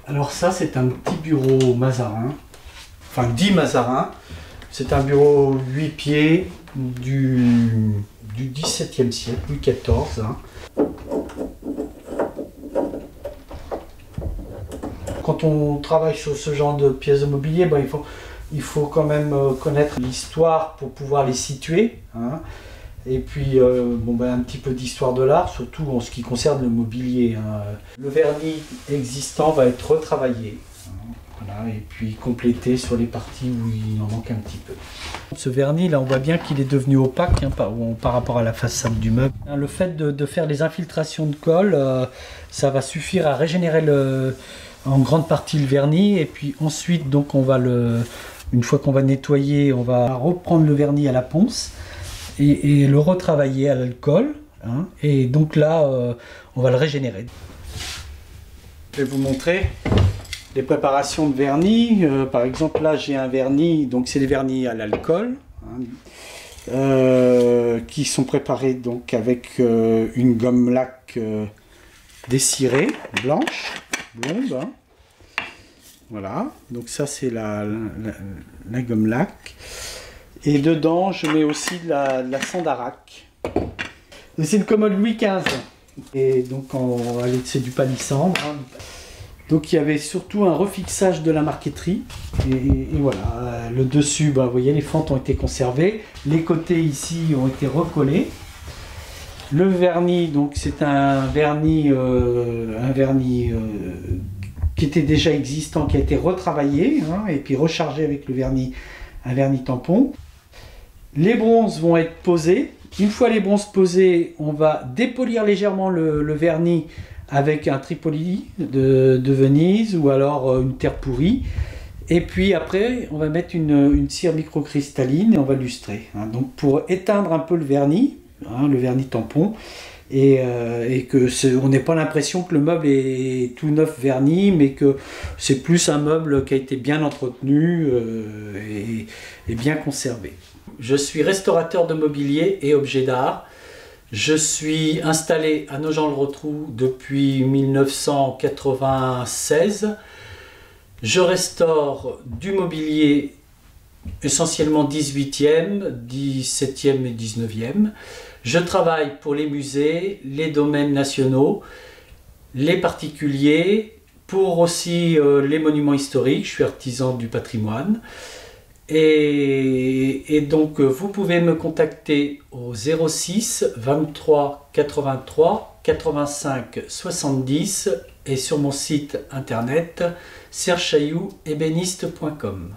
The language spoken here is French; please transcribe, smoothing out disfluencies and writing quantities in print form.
Alors ça, c'est un petit bureau Mazarin, enfin dit Mazarin. C'est un bureau 8 pieds du XVIIe siècle, Louis XIV. Quand on travaille sur ce genre de pièces de mobilier, ben, il faut quand même connaître l'histoire pour pouvoir les situer. Et puis un petit peu d'histoire de l'art, surtout en ce qui concerne le mobilier. Le vernis existant va être retravaillé. Voilà, et puis complété sur les parties où il en manque un petit peu. Ce vernis là, on voit bien qu'il est devenu opaque par rapport à la façade du meuble. Le fait de faire les infiltrations de colle, ça va suffire à régénérer en grande partie le vernis. Et puis ensuite, donc, une fois qu'on va nettoyer, on va reprendre le vernis à la ponce et le retravailler à l'alcool. Et donc là, on va le régénérer. Je vais vous montrer les préparations de vernis. Par exemple, là j'ai un vernis, donc c'est des vernis à l'alcool, qui sont préparés donc avec une gomme laque dessirée, blanche, blonde. Voilà, donc ça c'est la gomme laque. Et dedans je mets aussi de la sandarac. C'est une commode Louis XV. Et donc c'est du palissandre. Donc il y avait surtout un refixage de la marqueterie. Et voilà, le dessus, vous voyez, les fentes ont été conservées. Les côtés ici ont été recollés. Le vernis, donc c'est un vernis qui était déjà existant, qui a été retravaillé, et puis rechargé avec un vernis tampon. Les bronzes vont être posés. Une fois les bronzes posés, on va dépolir légèrement le vernis avec un tripoli de Venise ou alors une terre pourrie. Et puis après, on va mettre une cire microcristalline et on va lustrer. Donc pour éteindre un peu le vernis tampon, et on n'ait pas l'impression que le meuble est tout neuf verni, mais que c'est plus un meuble qui a été bien entretenu et bien conservé. Je suis restaurateur de mobilier et objets d'art. Je suis installé à Nogent-le-Rotrou depuis 1996. Je restaure du mobilier essentiellement 18e, 17e et 19e. Je travaille pour les musées, les domaines nationaux, les particuliers, pour aussi les monuments historiques. Je suis artisan du patrimoine. Et donc vous pouvez me contacter au 06 23 83 85 70 et sur mon site internet serchaillouébéniste.com.